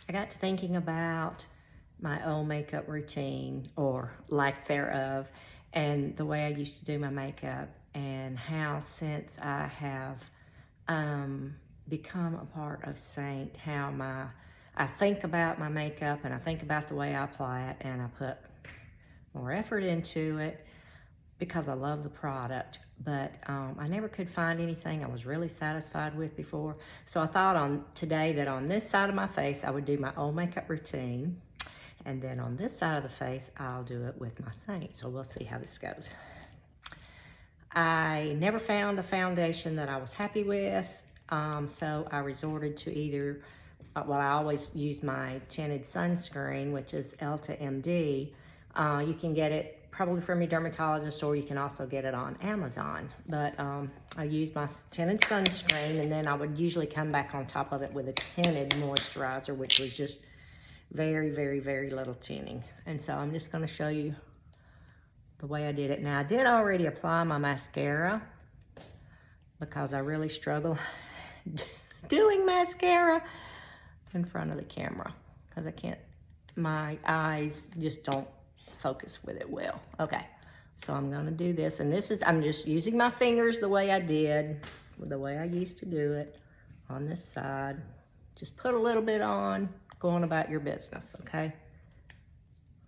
I got to thinking about my old makeup routine, or lack thereof, and the way I used to do my makeup, and how since I have become a part of Seint, how I think about my makeup and I think about the way I apply it, and I put more effort into it because I love the product, but I never could find anything I was really satisfied with before. So I thought on today that on this side of my face, I would do my old makeup routine. And then on this side of the face, I'll do it with my Seint. So we'll see how this goes. I never found a foundation that I was happy with. So I resorted to either, well, I always use my tinted sunscreen, which is Elta MD. You can get it probably from your dermatologist, or you can also get it on Amazon. But I use my tinted sunscreen, and then I would usually come back on top of it with a tinted moisturizer, which was just very, very, very little tinting. And so I'm just gonna show you the way I did it. Now, I did already apply my mascara because I really struggle doing mascara in front of the camera because I can't, my eyes just don't focus with it well. Okay, so I'm gonna do this, and this is, I'm just using my fingers the way I did, the way I used to do it on this side. Just put a little bit on, go on about your business, okay?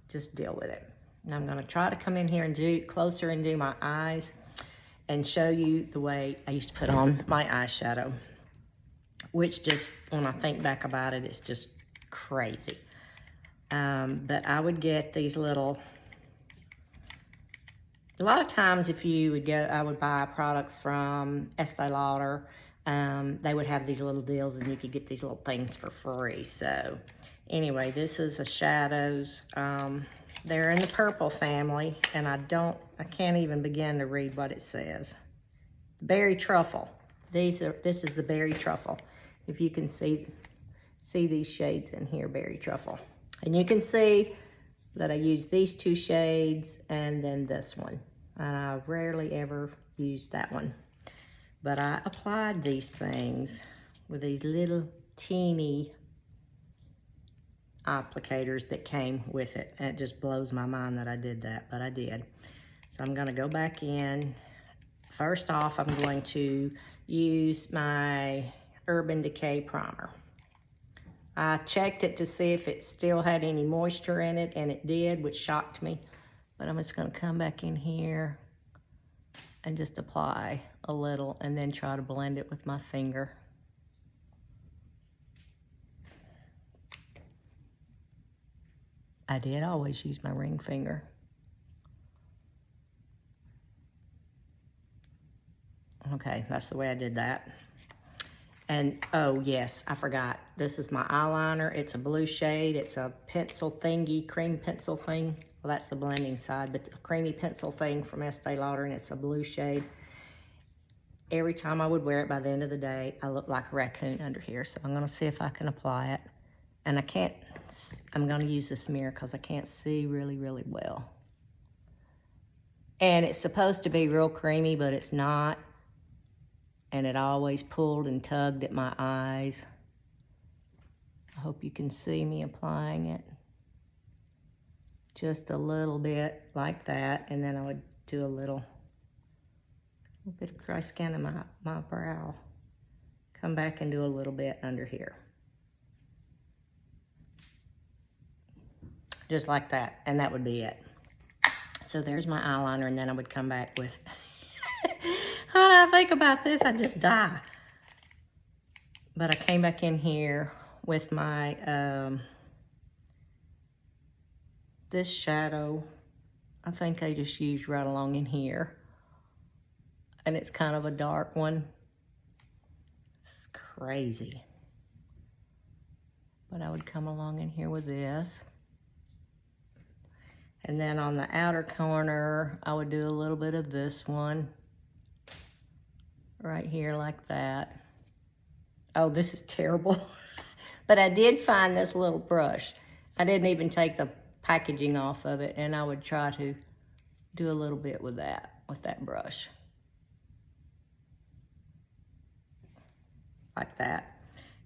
Just deal with it. And I'm gonna try to come in here and do closer and do my eyes and show you the way I used to put on my eyeshadow, which just, when I think back about it, it's just crazy. But I would get these little, a lot of times if you would go, I would buy products from Estee Lauder. They would have these little deals and you could get these little things for free. So anyway, this is a shadows. They're in the purple family, and I can't even begin to read what it says. Berry Truffle. This is the Berry Truffle. If you can see these shades in here, Berry Truffle. And you can see that I use these two shades and then this one. And I rarely ever use that one. But I applied these things with these little teeny applicators that came with it. And it just blows my mind that I did that, but I did. So I'm gonna go back in. First off, I'm going to use my Urban Decay primer. I checked it to see if it still had any moisture in it, and it did, which shocked me. But I'm just gonna come back in here and just apply a little and then try to blend it with my finger. I did always use my ring finger. Okay, that's the way I did that. And, oh yes, I forgot. This is my eyeliner. It's a blue shade. It's a pencil thingy, cream pencil thing. Well, that's the blending side, but the creamy pencil thing from Estee Lauder, and it's a blue shade. Every time I would wear it, by the end of the day, I look like a raccoon under here. So I'm gonna see if I can apply it. And I can't, I'm gonna use this mirror because I can't see really, really well. And it's supposed to be real creamy, but it's not. And it always pulled and tugged at my eyes. I hope you can see me applying it. Just a little bit like that, and then I would do a little bit of dry skin in my brow. Come back and do a little bit under here. Just like that, and that would be it. So there's my eyeliner, and then I would come back with, when I think about this, I just die. But I came back in here with my, this shadow. I think I just used right along in here. And it's kind of a dark one. It's crazy. But I would come along in here with this. And then on the outer corner, I would do a little bit of this one. Right here like that. Oh, this is terrible. But I did find this little brush. I didn't even take the packaging off of it, and I would try to do a little bit with that brush. Like that.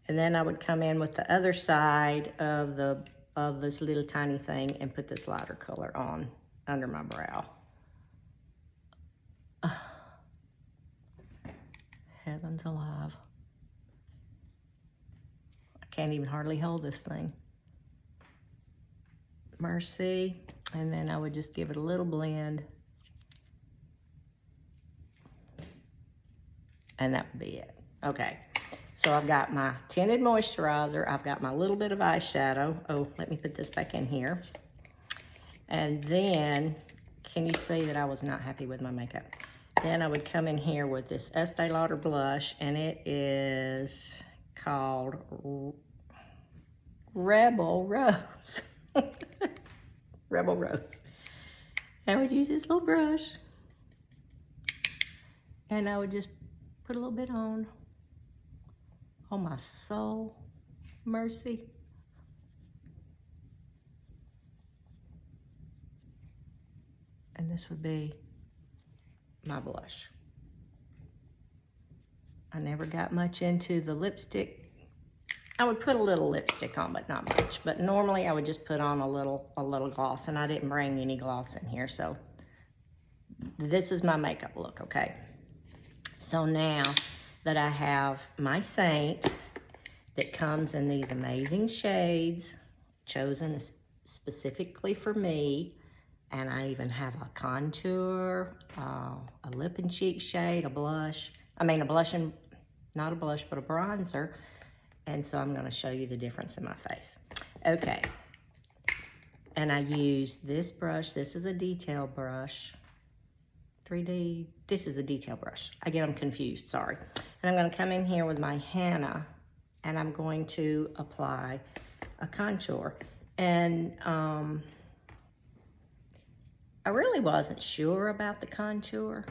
And then I would come in with the other side of this little tiny thing and put this lighter color on under my brow. Heavens alive. I can't even hardly hold this thing. Mercy. And then I would just give it a little blend. And that would be it. Okay. So I've got my tinted moisturizer. I've got my little bit of eyeshadow. Oh, let me put this back in here. And then, can you see that I was not happy with my makeup? Then I would come in here with this Estee Lauder blush, and it is called Rebel Rose. Rebel Rose. I would use this little brush, and I would just put a little bit on. Oh, my soul. Mercy. And this would be my blush. I never got much into the lipstick. I would put a little lipstick on, but not much. But normally I would just put on a little gloss, and I didn't bring any gloss in here. So this is my makeup look, okay? So now that I have my Seint that comes in these amazing shades, chosen specifically for me, and I even have a contour, a lip and cheek shade, a blush. I mean, a blush and, not a blush, but a bronzer. And so I'm gonna show you the difference in my face. Okay, and I use this brush. This is a detail brush. 3D, this is a detail brush. I get them confused, sorry. And I'm gonna come in here with my henna, and I'm going to apply a contour. And I really wasn't sure about the contour,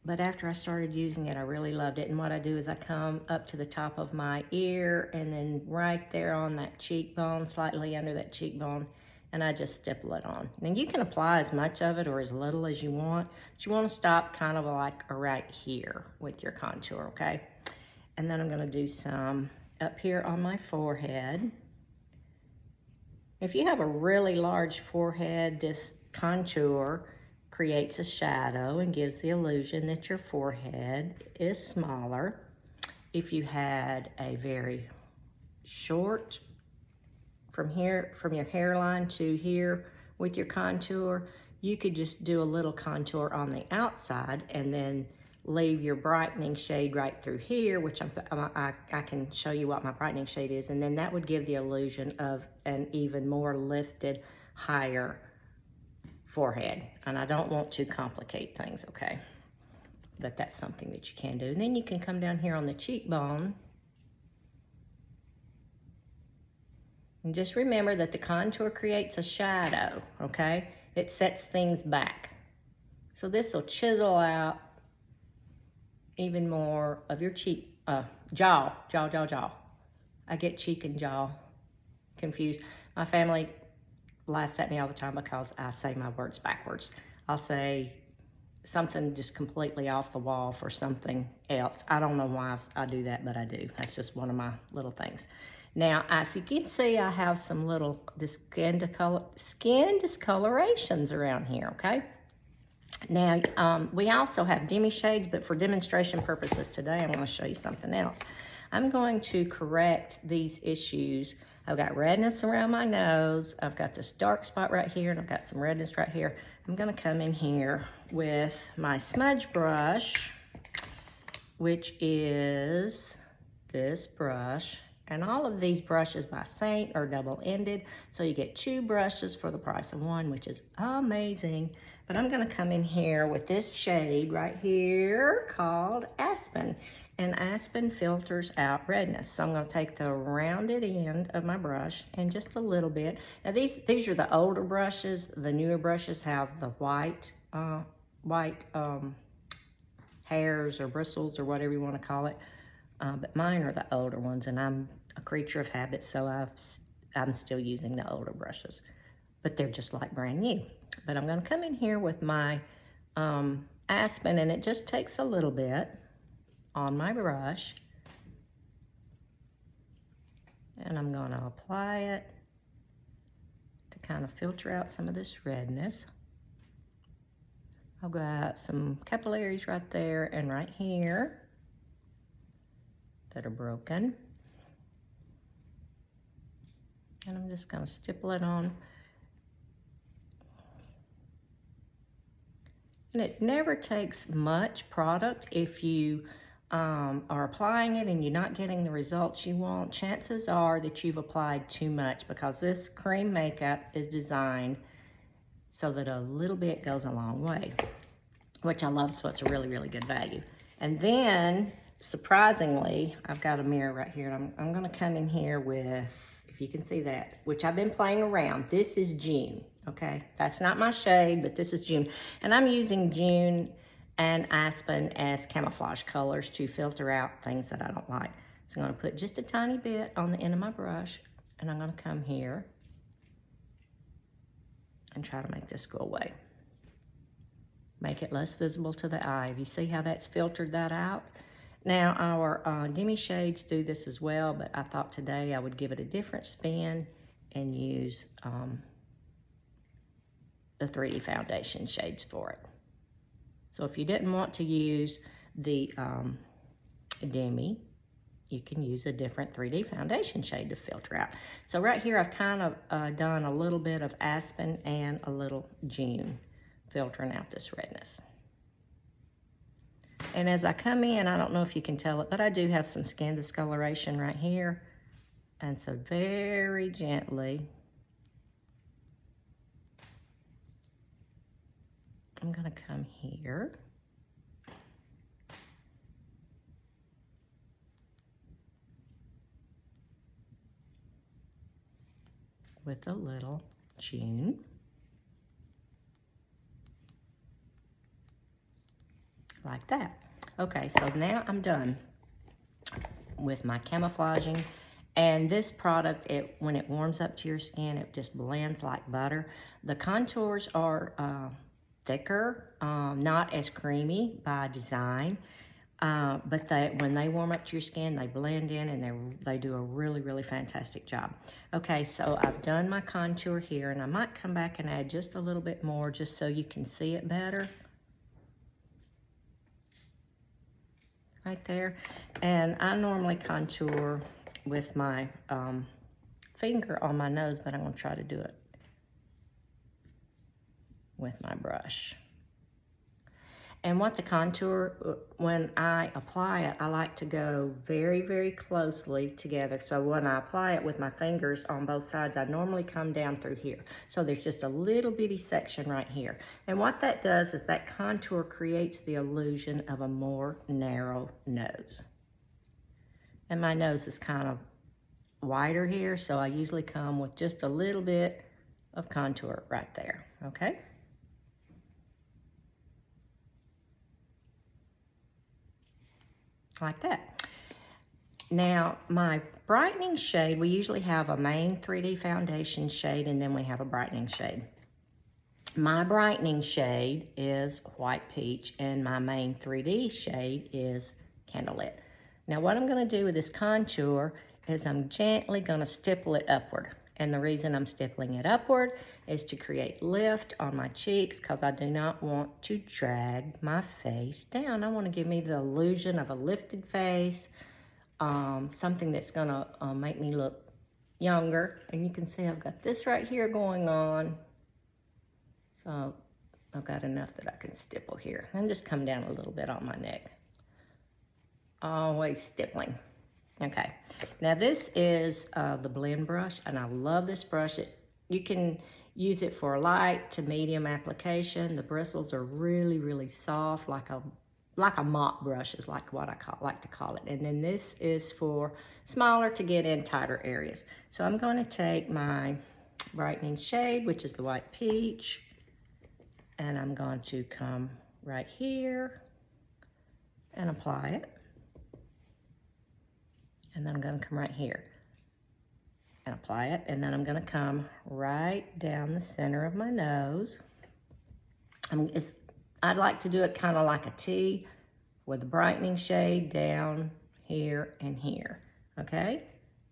but after I started using it, I really loved it. And what I do is I come up to the top of my ear, and then right there on that cheekbone, slightly under that cheekbone, and I just stipple it on. And you can apply as much of it or as little as you want, but you want to stop kind of like right here with your contour, okay? And then I'm gonna do some up here on my forehead. If you have a really large forehead, this contour creates a shadow and gives the illusion that your forehead is smaller. If you had a very short, from here, from your hairline to here with your contour, you could just do a little contour on the outside and then leave your brightening shade right through here, which I can show you what my brightening shade is, and then that would give the illusion of an even more lifted, higher forehead. And I don't want to complicate things, okay? But that's something that you can do. And then you can come down here on the cheekbone. And just remember that the contour creates a shadow, okay? It sets things back. So this will chisel out even more of your cheek, jaw. I get cheek and jaw confused. My family laughs at me all the time because I say my words backwards. I'll say something just completely off the wall for something else. I don't know why I do that, but I do. That's just one of my little things. Now, if you can see, I have some little skin discolorations around here, okay? Now, we also have demi shades, but for demonstration purposes today, I'm going to show you something else. I'm going to correct these issues. I've got redness around my nose. I've got this dark spot right here, and I've got some redness right here. I'm going to come in here with my smudge brush, which is this brush. And all of these brushes by Seint are double-ended, so you get 2 brushes for the price of 1, which is amazing. But I'm gonna come in here with this shade right here called Aspen. And Aspen filters out redness. So I'm gonna take the rounded end of my brush and just a little bit. Now these are the older brushes. The newer brushes have the white hairs or bristles or whatever you wanna call it. But mine are the older ones, and I'm a creature of habit, so I'm still using the older brushes. But they're just like brand new. But I'm gonna come in here with my Aspen, and it just takes a little bit on my brush. And I'm going to apply it to kind of filter out some of this redness. I've got some capillaries right there and right here that are broken. And I'm just going to stipple it on. And it never takes much product. If you are applying it and you're not getting the results you want, chances are that you've applied too much, because this cream makeup is designed so that a little bit goes a long way, which I love, so it's a really, really good value. And then, surprisingly, I've got a mirror right here, and I'm gonna come in here with, if you can see that, which I've been playing around. This is June, okay? That's not my shade, but this is June. And I'm using June and Aspen as camouflage colors to filter out things that I don't like. So I'm gonna put just a tiny bit on the end of my brush, and I'm gonna come here and try to make this go away. Make it less visible to the eye. You see how that's filtered that out? Now, our demi shades do this as well, but I thought today I would give it a different spin and use the 3D foundation shades for it. So if you didn't want to use the demi, you can use a different 3D foundation shade to filter out. So right here, I've kind of done a little bit of Aspen and a little June, filtering out this redness. And as I come in, I don't know if you can tell it, but I do have some skin discoloration right here. And so very gently, I'm gonna come here. With a little June. Like that. Okay, so now I'm done with my camouflaging. And this product, when it warms up to your skin, it just blends like butter. The contours are thicker, not as creamy by design. But when they warm up to your skin, they blend in, and they do a really, really fantastic job. Okay, so I've done my contour here, and I might come back and add just a little bit more just so you can see it better. Right there. And I normally contour with my finger on my nose, but I'm going to try to do it with my brush. And what the contour, when I apply it, I like to go very, very closely together. So when I apply it with my fingers on both sides, I normally come down through here. So there's just a little bitty section right here. And what that does is that contour creates the illusion of a more narrow nose. And my nose is kind of wider here, so I usually come with just a little bit of contour right there, okay? Like that. Now, my brightening shade, we usually have a main 3D foundation shade, and then we have a brightening shade. My brightening shade is White Peach, and my main 3D shade is Candlelit. Now, what I'm going to do with this contour is I'm gently going to stipple it upward. And the reason I'm stippling it upward is to create lift on my cheeks, because I do not want to drag my face down. I want to give me the illusion of a lifted face, something that's going to make me look younger. And you can see I've got this right here going on. So I've got enough that I can stipple here. And just come down a little bit on my neck. Always stippling. Okay, now this is the blend brush, and I love this brush. You can use it for light to medium application. The bristles are really, really soft, like a mop brush is like what I like to call it. And then this is for smaller to get in tighter areas. So I'm going to take my brightening shade, which is the White Peach, and I'm going to come right here and apply it. And then I'm going to come right here and apply it. And then I'm going to come right down the center of my nose. I'd like to do it kind of like a T, with the brightening shade down here and here, okay?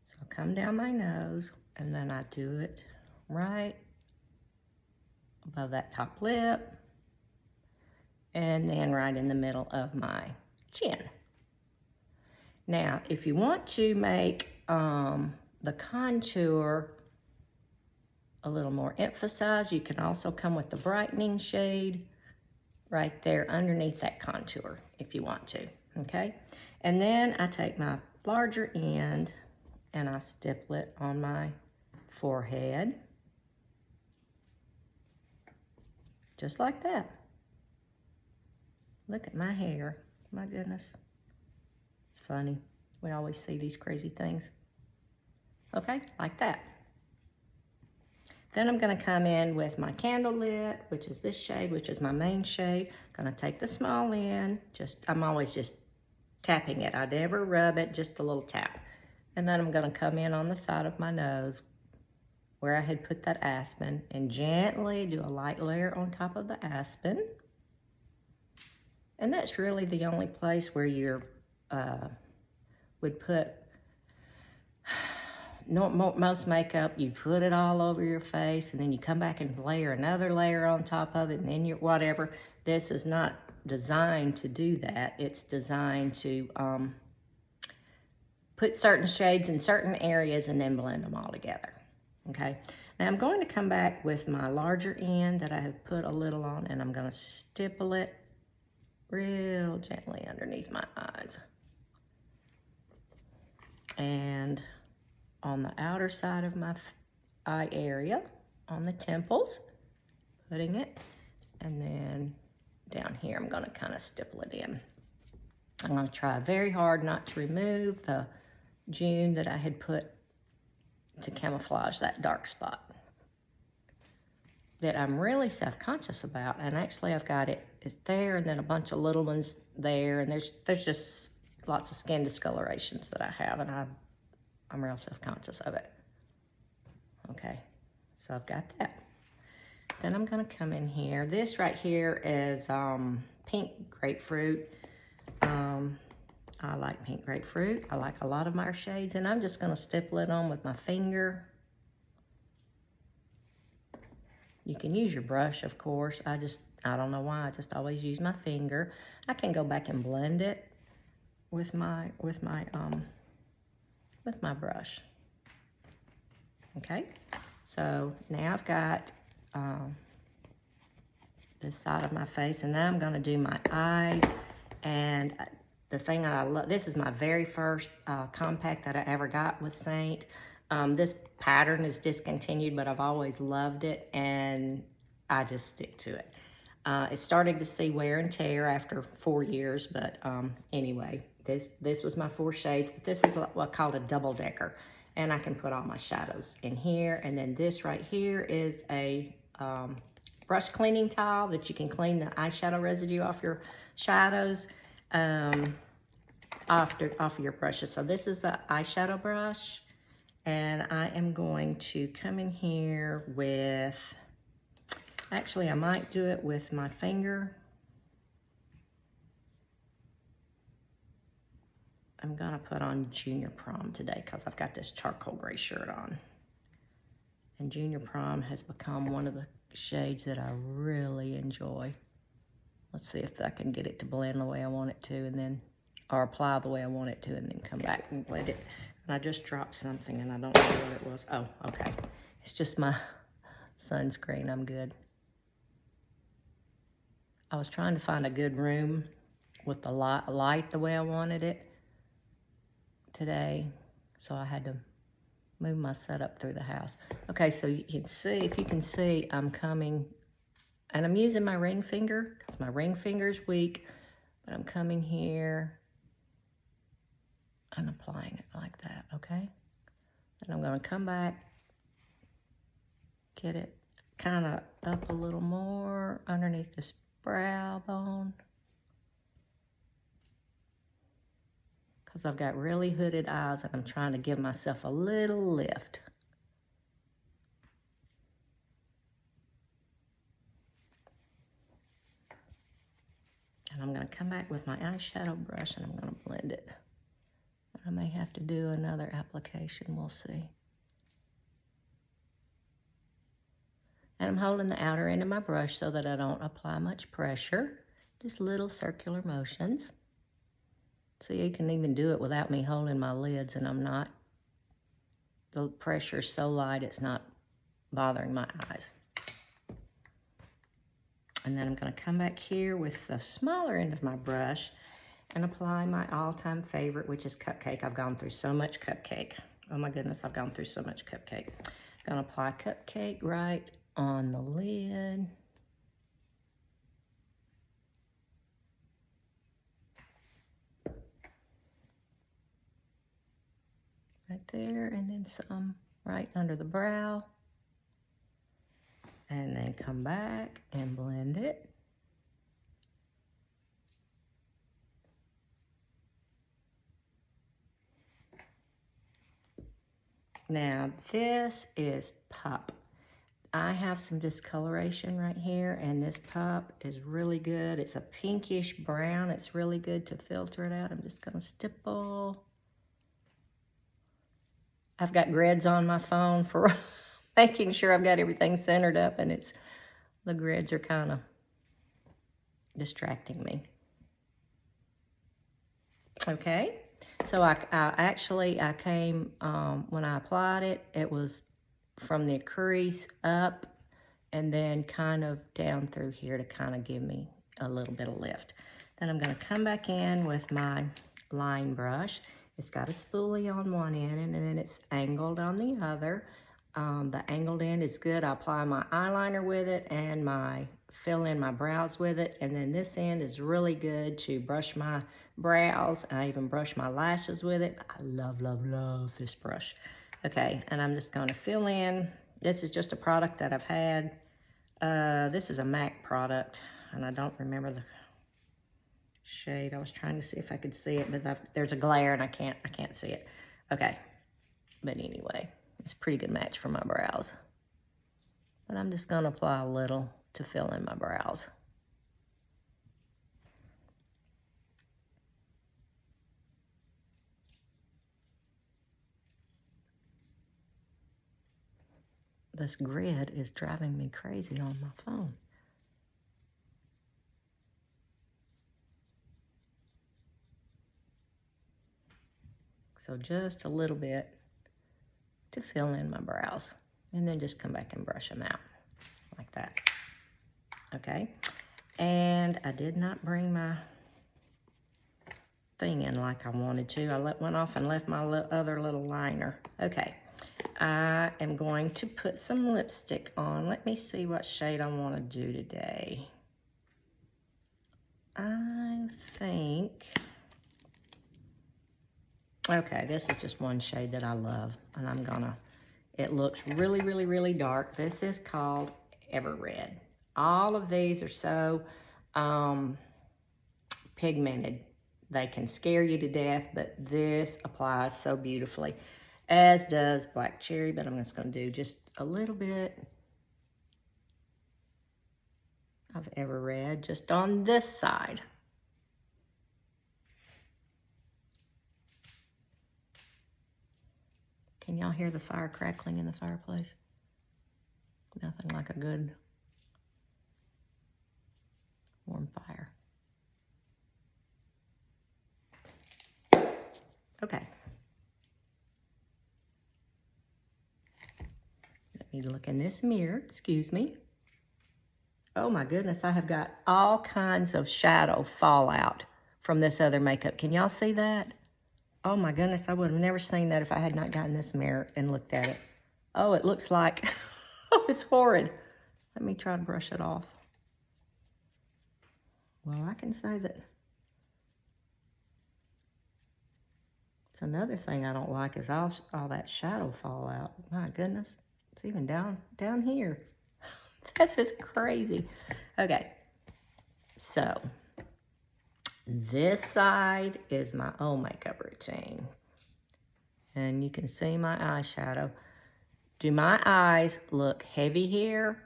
So I'll come down my nose, and then I do it right above that top lip, and then right in the middle of my chin. Now, if you want to make the contour a little more emphasized, you can also come with the brightening shade right there underneath that contour if you want to, okay? And then I take my larger end and I stipple it on my forehead, just like that. Look at my hair, my goodness. It's funny, we always see these crazy things. Okay, like that. Then I'm gonna come in with my candle lit, which is this shade, which is my main shade. Gonna take the small end, I'm always just tapping it. I never rub it, just a little tap. And then I'm gonna come in on the side of my nose where I had put that aspen and gently do a light layer on top of the aspen. And that's really the only place where you would put most makeup. You put it all over your face and then you come back and layer another layer on top of it and then you're whatever. This is not designed to do that. It's designed to put certain shades in certain areas and then blend them all together, okay? Now I'm going to come back with my larger end that I have put a little on, and I'm gonna stipple it real gently underneath my eyes. And on the outer side of my eye area, on the temples, putting it, and then down here, I'm gonna kind of stipple it in. I'm gonna try very hard not to remove the June that I had put to camouflage that dark spot that I'm really self-conscious about. And actually I've got it's there and then a bunch of little ones there, and there's just lots of skin discolorations that I have, and I'm real self-conscious of it. Okay, so I've got that. Then I'm gonna come in here. This right here is pink grapefruit. I like pink grapefruit. I like a lot of my shades, and I'm just gonna stipple it on with my finger. You can use your brush, of course. I don't know why, I just always use my finger. I can go back and blend it with my brush. Okay, so now I've got this side of my face, and now I'm gonna do my eyes. And the thing I love, this is my very first compact that I ever got with Seint. This pattern is discontinued, but I've always loved it, and I just stick to it. It started to see wear and tear after 4 years, but anyway, this was my 4 shades, but this is what I call a double decker, and I can put all my shadows in here. And then this right here is a brush cleaning towel that you can clean the eyeshadow residue off your shadows off of your brushes. So this is the eyeshadow brush, and I am going to come in here with, actually I might do it with my finger. I'm gonna put on Junior Prom today because I've got this charcoal gray shirt on. And Junior Prom has become one of the shades that I really enjoy. Let's see if I can get it to blend the way I want it to, and then, or apply the way I want it to, and then come back and blend it. And I just dropped something and I don't know what it was. Oh, okay. It's just my sunscreen, I'm good. I was trying to find a good room with the light the way I wanted it today, so I had to move my setup through the house. Okay, so you can see, if you can see, I'm coming, and I'm using my ring finger because my ring finger is weak, but I'm coming here and applying it like that, okay? And I'm gonna come back, get it kind of up a little more underneath this brow bone, because I've got really hooded eyes and I'm trying to give myself a little lift. And I'm gonna going to come back with my eyeshadow brush and I'm going to blend it. I may have to do another application, we'll see. And I'm holding the outer end of my brush so that I don't apply much pressure. Just little circular motions. So you can even do it without me holding my lids, and I'm not, the pressure's so light it's not bothering my eyes. And then I'm going to come back here with the smaller end of my brush and apply my all-time favorite, which is Cupcake. I've gone through so much Cupcake. Oh my goodness, I've gone through so much Cupcake. I'm going to apply Cupcake right on the lid. Right there, and then some right under the brow. And then come back and blend it. Now this is Pup. I have some discoloration right here, and this Pup is really good. It's a pinkish brown. It's really good to filter it out. I'm just gonna stipple. I've got grids on my phone for making sure I've got everything centered up, and the grids are kind of distracting me. Okay, so I came, when I applied it, it was from the crease up and then kind of down through here to kind of give me a little bit of lift. Then I'm going to come back in with my line brush. It's got a spoolie on one end and then it's angled on the other. The angled end is good. I apply my eyeliner with it and fill in my brows with it. And then this end is really good to brush my brows. I even brush my lashes with it. I love, love, love this brush. Okay, and I'm just going to fill in. This is just a product that I've had. This is a MAC product, and I don't remember the shade. I was trying to see if I could see it, but there's a glare, and I can't see it. Okay, but anyway, it's a pretty good match for my brows. But I'm just going to apply a little to fill in my brows. This grid is driving me crazy on my phone. So just a little bit to fill in my brows. And then just come back and brush them out like that. Okay. And I did not bring my thing in like I wanted to. I went off and left my other little liner. Okay. I am going to put some lipstick on. Let me see what shade I want to do today. I think, okay, this is just one shade that I love, and I'm gonna, it looks really, really, really dark. This is called Ever Red. All of these are so pigmented. They can scare you to death, but this applies so beautifully, as does Black Cherry, but I'm just gonna do just a little bit of Ever Red just on this side. Can y'all hear the fire crackling in the fireplace? Nothing like a good warm fire. Okay. Let me look in this mirror, excuse me. Oh my goodness, I have got all kinds of shadow fallout from this other makeup. Can y'all see that? Oh my goodness, I would have never seen that if I had not gotten this mirror and looked at it. Oh, it looks like, oh, it's horrid. Let me try to brush it off. Well, I can say that. It's another thing I don't like is all that shadow fallout. My goodness, it's even down here. This is crazy. Okay, so this side is my old makeup routine. And you can see my eyeshadow. Do my eyes look heavy here?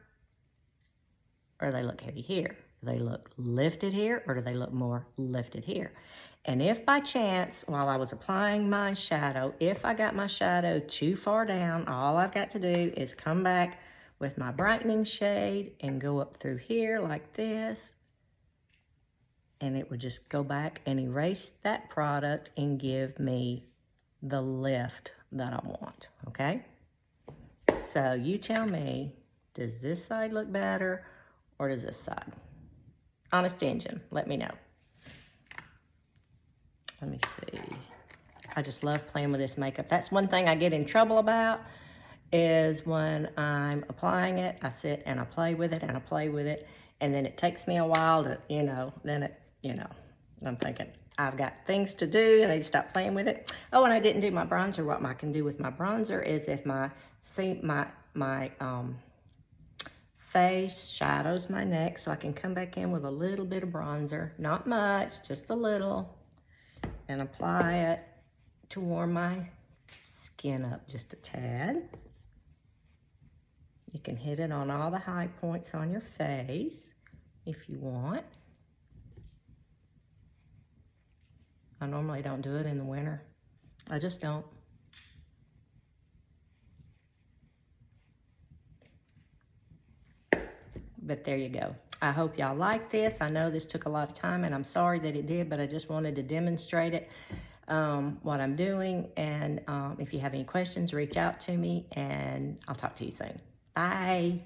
Or they look heavy here? Do they look lifted here, or do they look more lifted here? And if by chance, while I was applying my shadow, if I got my shadow too far down, all I've got to do is come back with my brightening shade and go up through here like this. And it would just go back and erase that product and give me the lift that I want, okay? So you tell me, does this side look better or does this side? Honest engine, let me know. Let me see. I just love playing with this makeup. That's one thing I get in trouble about, is when I'm applying it, I sit and I play with it and I play with it, and then it takes me a while to, I'm thinking, I've got things to do and I need to stop playing with it. Oh, and I didn't do my bronzer. What I can do with my bronzer is if my face shadows my neck, so I can come back in with a little bit of bronzer, not much, just a little, and apply it to warm my skin up just a tad. You can hit it on all the high points on your face if you want. I normally don't do it in the winter. I just don't. But there you go. I hope y'all like this. I know this took a lot of time, and I'm sorry that it did, but I just wanted to demonstrate it, what I'm doing. And if you have any questions, reach out to me, and I'll talk to you soon. Bye.